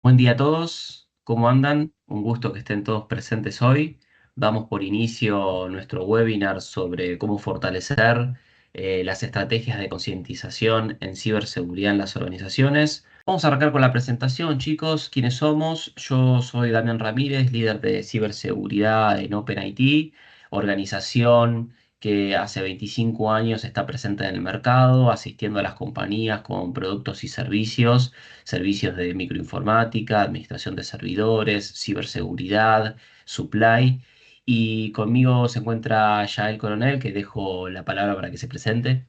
Buen día a todos, ¿cómo andan? Un gusto que estén todos presentes hoy. Damos por inicio nuestro webinar sobre cómo fortalecer las estrategias de concientización en ciberseguridad en las organizaciones. Vamos a arrancar con la presentación, chicos. ¿Quiénes somos? Yo soy Damián Ramírez, líder de ciberseguridad en OpenIT, organización que hace 25 años está presente en el mercado, asistiendo a las compañías con productos y servicios de microinformática, administración de servidores, ciberseguridad, supply. Y conmigo se encuentra Yael Coronel, que dejo la palabra para que se presente.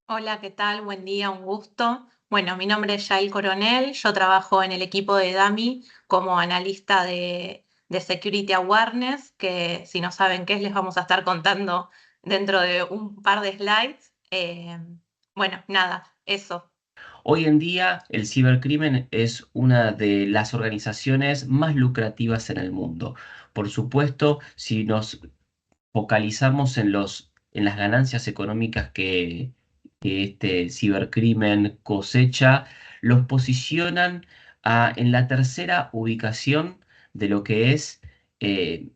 Hola, ¿qué tal? Buen día, un gusto. Bueno, mi nombre es Yael Coronel, yo trabajo en el equipo de DAMI como analista de Security Awareness, que si no saben qué es, les vamos a estar contando dentro de un par de slides. Bueno, nada, eso. Hoy en día, el cibercrimen es una de las organizaciones más lucrativas en el mundo. Por supuesto, si nos focalizamos en las ganancias económicas que este cibercrimen cosecha, los posicionan en la tercera ubicación de lo que es eh,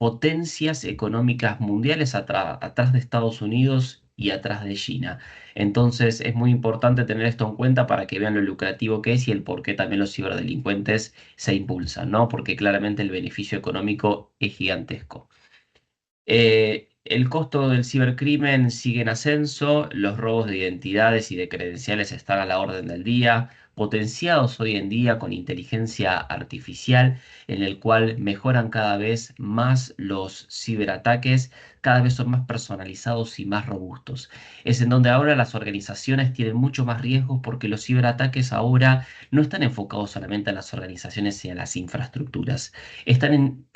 potencias económicas mundiales atrás de Estados Unidos y atrás de China. Entonces es muy importante tener esto en cuenta para que vean lo lucrativo que es y el por qué también los ciberdelincuentes se impulsan, ¿no? Porque claramente el beneficio económico es gigantesco. El costo del cibercrimen sigue en ascenso, los robos de identidades y de credenciales están a la orden del día, potenciados hoy en día con inteligencia artificial, en el cual mejoran cada vez más los ciberataques, cada vez son más personalizados y más robustos. Es en donde ahora las organizaciones tienen mucho más riesgos porque los ciberataques ahora no están enfocados solamente a las organizaciones y a las infraestructuras,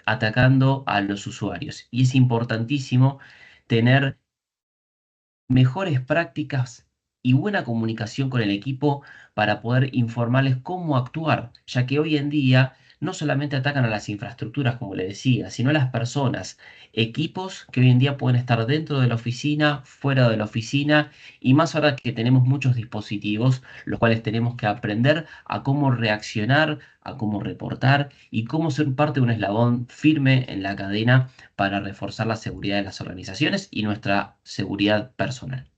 atacando a los usuarios. Y es importantísimo tener mejores prácticas y buena comunicación con el equipo para poder informarles cómo actuar, ya que hoy en día no solamente atacan a las infraestructuras, como le decía, sino a las personas, equipos que hoy en día pueden estar dentro de la oficina, fuera de la oficina, y más ahora que tenemos muchos dispositivos, los cuales tenemos que aprender a cómo reaccionar, a cómo reportar y cómo ser parte de un eslabón firme en la cadena para reforzar la seguridad de las organizaciones y nuestra seguridad personal.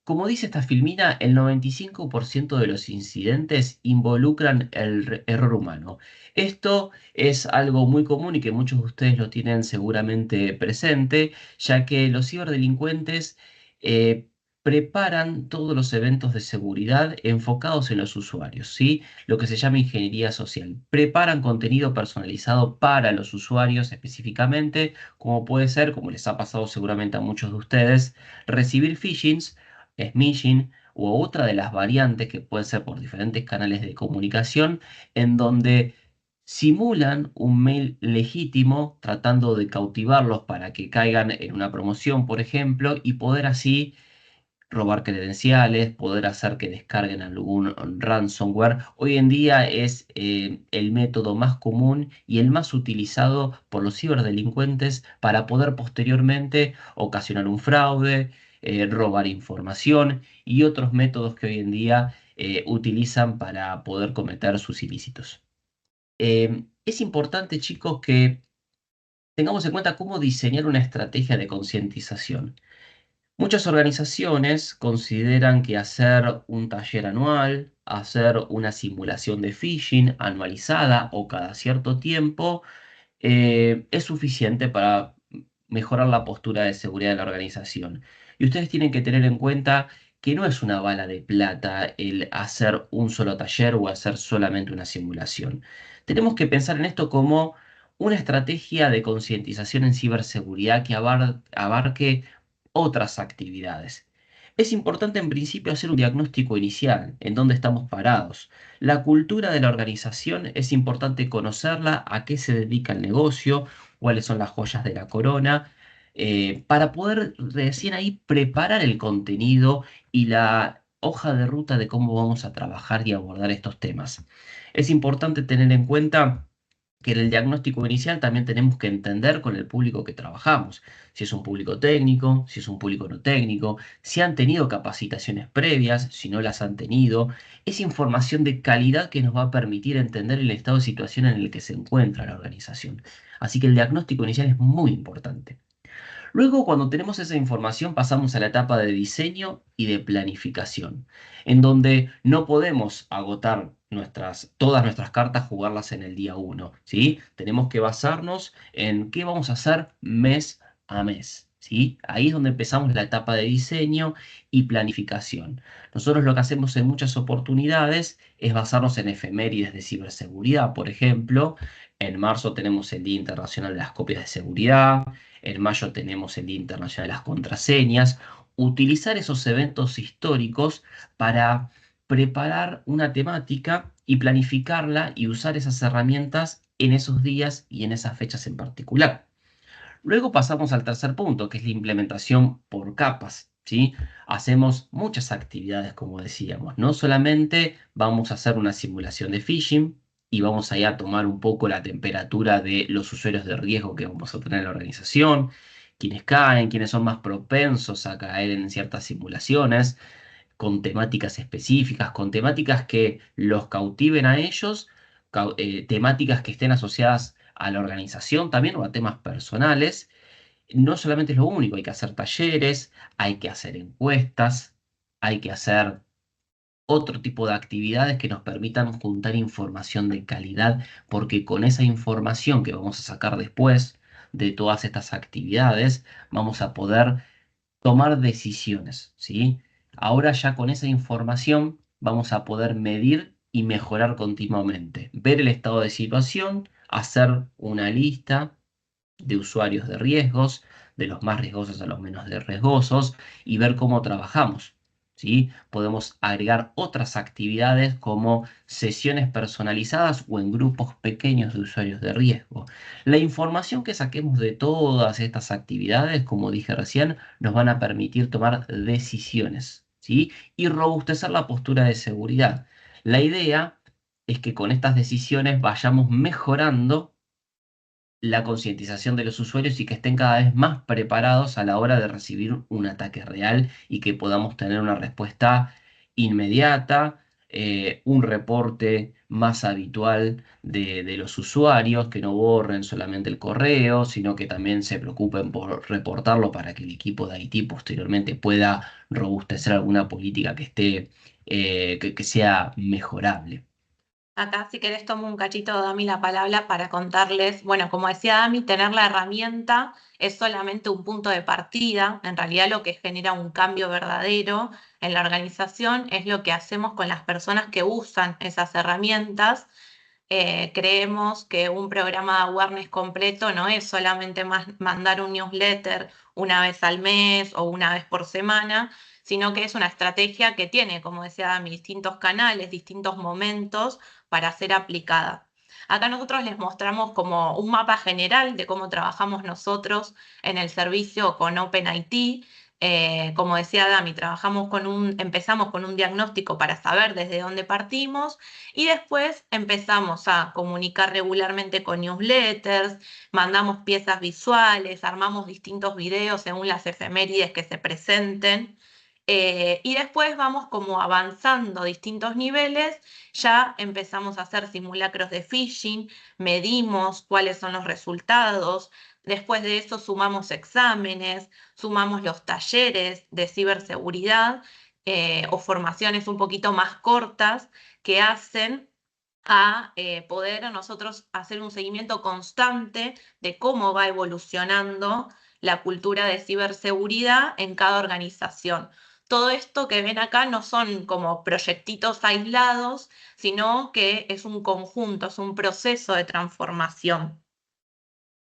Como dice esta filmina, el 95% de los incidentes involucran el error humano. Esto es algo muy común y que muchos de ustedes lo tienen seguramente presente, ya que los ciberdelincuentes eh, preparan todos los eventos de seguridad enfocados en los usuarios, ¿sí? Lo que se llama ingeniería social. Preparan contenido personalizado para los usuarios específicamente, como puede ser, como les ha pasado seguramente a muchos de ustedes, recibir phishings, smishing u otra de las variantes que pueden ser por diferentes canales de comunicación, en donde simulan un mail legítimo tratando de cautivarlos para que caigan en una promoción, por ejemplo, y poder así robar credenciales, poder hacer que descarguen algún ransomware. Hoy en día es el método más común y el más utilizado por los ciberdelincuentes para poder posteriormente ocasionar un fraude, robar información y otros métodos que hoy en día utilizan para poder cometer sus ilícitos. Es importante, chicos, que tengamos en cuenta cómo diseñar una estrategia de concientización. Muchas organizaciones consideran que hacer un taller anual, hacer una simulación de phishing anualizada o cada cierto tiempo es suficiente para mejorar la postura de seguridad de la organización. Y ustedes tienen que tener en cuenta que no es una bala de plata el hacer un solo taller o hacer solamente una simulación. Tenemos que pensar en esto como una estrategia de concientización en ciberseguridad que abarque otras actividades. Es importante en principio hacer un diagnóstico inicial, en dónde estamos parados. La cultura de la organización es importante conocerla, a qué se dedica el negocio, cuáles son las joyas de la corona, para poder recién ahí preparar el contenido y la hoja de ruta de cómo vamos a trabajar y abordar estos temas. Es importante tener en cuenta que en el diagnóstico inicial también tenemos que entender con el público que trabajamos, si es un público técnico, si es un público no técnico, si han tenido capacitaciones previas, si no las han tenido. Es información de calidad que nos va a permitir entender el estado de situación en el que se encuentra la organización. Así que el diagnóstico inicial es muy importante. Luego, cuando tenemos esa información, pasamos a la etapa de diseño y de planificación, en donde no podemos agotar todas nuestras cartas, jugarlas en el día uno, ¿sí? Tenemos que basarnos en qué vamos a hacer mes a mes, ¿sí? Ahí es donde empezamos la etapa de diseño y planificación. Nosotros lo que hacemos en muchas oportunidades es basarnos en efemérides de ciberseguridad, por ejemplo. En marzo tenemos el Día Internacional de las Copias de Seguridad. En mayo tenemos el Día Internacional de las Contraseñas. Utilizar esos eventos históricos para preparar una temática y planificarla y usar esas herramientas en esos días y en esas fechas en particular. Luego pasamos al tercer punto, que es la implementación por capas, ¿sí? Hacemos muchas actividades, como decíamos. No solamente vamos a hacer una simulación de phishing y vamos a ir a tomar un poco la temperatura de los usuarios de riesgo que vamos a tener en la organización, quienes caen, quienes son más propensos a caer en ciertas simulaciones, con temáticas específicas, con temáticas que los cautiven a ellos, temáticas que estén asociadas a la organización también o a temas personales. No solamente es lo único, hay que hacer talleres, hay que hacer encuestas, hay que hacer otro tipo de actividades que nos permitan juntar información de calidad, porque con esa información que vamos a sacar después de todas estas actividades, vamos a poder tomar decisiones, ¿sí? Ahora ya con esa información vamos a poder medir y mejorar continuamente, ver el estado de situación, hacer una lista de usuarios de riesgos, de los más riesgosos a los menos de riesgosos, y ver cómo trabajamos. ¿Sí? Podemos agregar otras actividades como sesiones personalizadas o en grupos pequeños de usuarios de riesgo. La información que saquemos de todas estas actividades, como dije recién, nos van a permitir tomar decisiones, ¿sí? Y robustecer la postura de seguridad. La idea es que con estas decisiones vayamos mejorando la concientización de los usuarios y que estén cada vez más preparados a la hora de recibir un ataque real y que podamos tener una respuesta inmediata, un reporte más habitual de los usuarios, que no borren solamente el correo, sino que también se preocupen por reportarlo para que el equipo de IT posteriormente pueda robustecer alguna política que esté, que sea mejorable. Acá, si querés, tomo un cachito, Dami, la palabra para contarles, bueno, como decía Dami, tener la herramienta es solamente un punto de partida. En realidad, lo que genera un cambio verdadero en la organización es lo que hacemos con las personas que usan esas herramientas. Creemos que un programa de awareness completo no es solamente mandar un newsletter una vez al mes o una vez por semana, sino que es una estrategia que tiene, como decía Dami, distintos canales, distintos momentos para ser aplicada. Acá nosotros les mostramos como un mapa general de cómo trabajamos nosotros en el servicio con OpenIT. Como decía Dami, empezamos con un diagnóstico para saber desde dónde partimos y después empezamos a comunicar regularmente con newsletters, mandamos piezas visuales, armamos distintos videos según las efemérides que se presenten. Y después vamos como avanzando distintos niveles, ya empezamos a hacer simulacros de phishing, medimos cuáles son los resultados, después de eso sumamos exámenes, sumamos los talleres de ciberseguridad o formaciones un poquito más cortas que hacen a poder nosotros hacer un seguimiento constante de cómo va evolucionando la cultura de ciberseguridad en cada organización. Todo esto que ven acá no son como proyectitos aislados, sino que es un conjunto, es un proceso de transformación.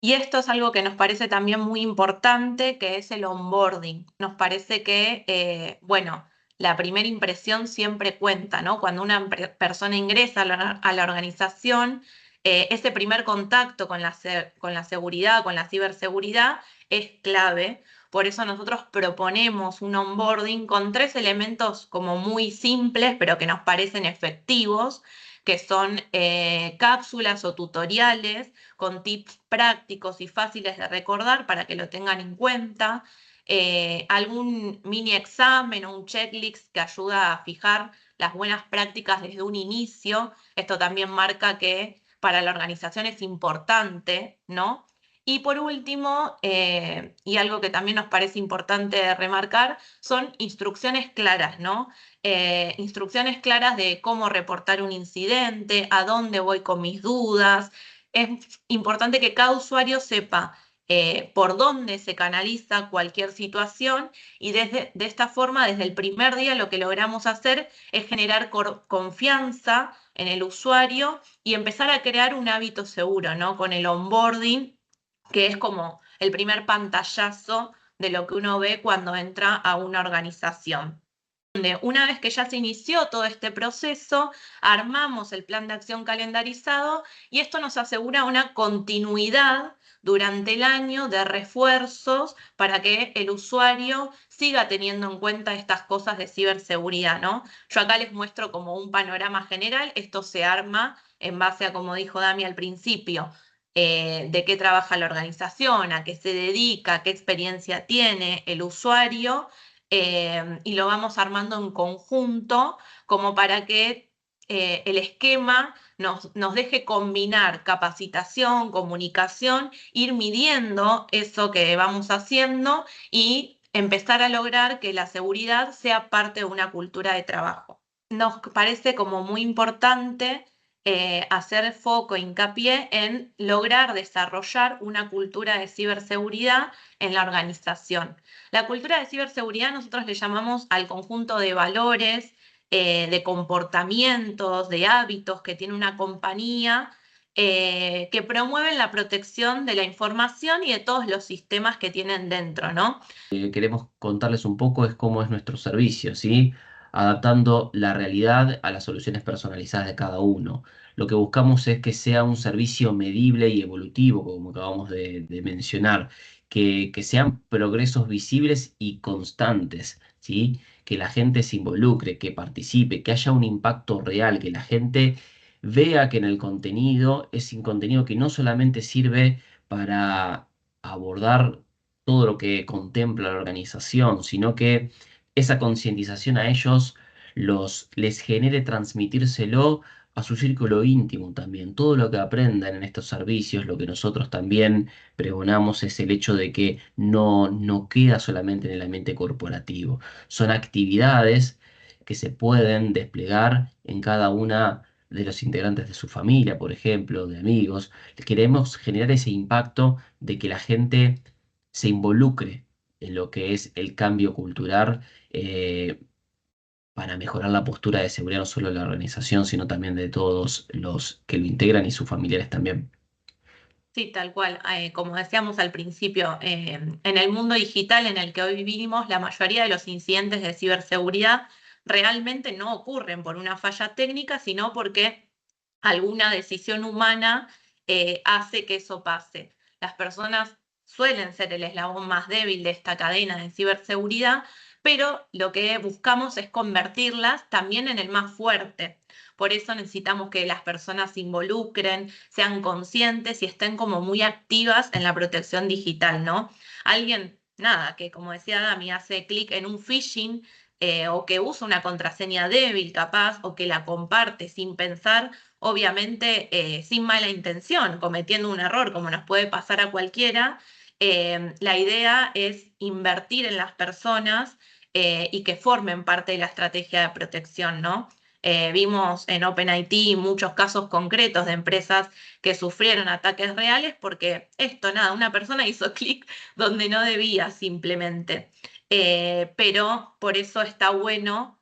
Y esto es algo que nos parece también muy importante, que es el onboarding. Nos parece que, bueno, la primera impresión siempre cuenta, ¿no? Cuando una persona ingresa a la organización, ese primer contacto con con la seguridad, con la ciberseguridad, es clave. Por eso nosotros proponemos un onboarding con tres elementos como muy simples, pero que nos parecen efectivos, que son cápsulas o tutoriales con tips prácticos y fáciles de recordar para que lo tengan en cuenta. Algún mini examen o un checklist que ayuda a fijar las buenas prácticas desde un inicio. Esto también marca que para la organización es importante, ¿no? Y por último, y algo que también nos parece importante remarcar, son instrucciones claras, ¿no? Instrucciones claras de cómo reportar un incidente, a dónde voy con mis dudas. Es importante que cada usuario sepa por dónde se canaliza cualquier situación y de esta forma, desde el primer día, lo que logramos hacer es generar confianza en el usuario y empezar a crear un hábito seguro, ¿no? Con el onboarding, que es como el primer pantallazo de lo que uno ve cuando entra a una organización. Una vez que ya se inició todo este proceso, armamos el plan de acción calendarizado y esto nos asegura una continuidad durante el año de refuerzos para que el usuario siga teniendo en cuenta estas cosas de ciberseguridad, ¿no? Yo acá les muestro como un panorama general, esto se arma en base a, como dijo Dami al principio, de qué trabaja la organización, a qué se dedica, qué experiencia tiene el usuario, y lo vamos armando en conjunto como para que el esquema nos deje combinar capacitación, comunicación, ir midiendo eso que vamos haciendo y empezar a lograr que la seguridad sea parte de una cultura de trabajo. Nos parece como muy importante hacer foco, hincapié en lograr desarrollar una cultura de ciberseguridad en la organización. La cultura de ciberseguridad nosotros le llamamos al conjunto de valores, de comportamientos, de hábitos que tiene una compañía que promueven la protección de la información y de todos los sistemas que tienen dentro, ¿no? Queremos contarles un poco es cómo es nuestro servicio, ¿sí? Adaptando la realidad a las soluciones personalizadas de cada uno. Lo que buscamos es que sea un servicio medible y evolutivo, como acabamos de mencionar, que sean progresos visibles y constantes, ¿sí? Que la gente se involucre, que participe, que haya un impacto real, que la gente vea que en el contenido es un contenido que no solamente sirve para abordar todo lo que contempla la organización, sino que esa concientización a ellos les genere transmitírselo a su círculo íntimo también. Todo lo que aprendan en estos servicios, lo que nosotros también pregonamos es el hecho de que no queda solamente en el ambiente corporativo. Son actividades que se pueden desplegar en cada una de los integrantes de su familia, por ejemplo, de amigos. Queremos generar ese impacto de que la gente se involucre en lo que es el cambio cultural para mejorar la postura de seguridad no solo de la organización, sino también de todos los que lo integran y sus familiares también. Sí, tal cual. Como decíamos al principio, en el mundo digital en el que hoy vivimos, la mayoría de los incidentes de ciberseguridad realmente no ocurren por una falla técnica, sino porque alguna decisión humana hace que eso pase. Las personas suelen ser el eslabón más débil de esta cadena de ciberseguridad, pero lo que buscamos es convertirlas también en el más fuerte. Por eso necesitamos que las personas se involucren, sean conscientes y estén como muy activas en la protección digital, ¿no? Alguien, nada, que como decía Dami, hace clic en un phishing o que usa una contraseña débil capaz o que la comparte sin pensar, obviamente sin mala intención, cometiendo un error como nos puede pasar a cualquiera. La idea es invertir en las personas y que formen parte de la estrategia de protección, ¿no? Vimos en OpenIT muchos casos concretos de empresas que sufrieron ataques reales porque esto, nada, una persona hizo clic donde no debía simplemente. Pero por eso está bueno,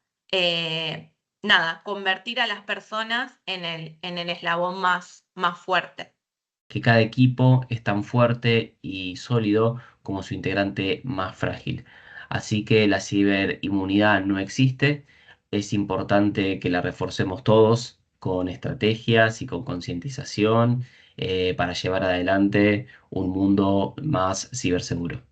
nada, convertir a las personas en el eslabón más fuerte. Que cada equipo es tan fuerte y sólido como su integrante más frágil. Así que la ciberinmunidad no existe. Es importante que la reforcemos todos con estrategias y con concientización para llevar adelante un mundo más ciberseguro.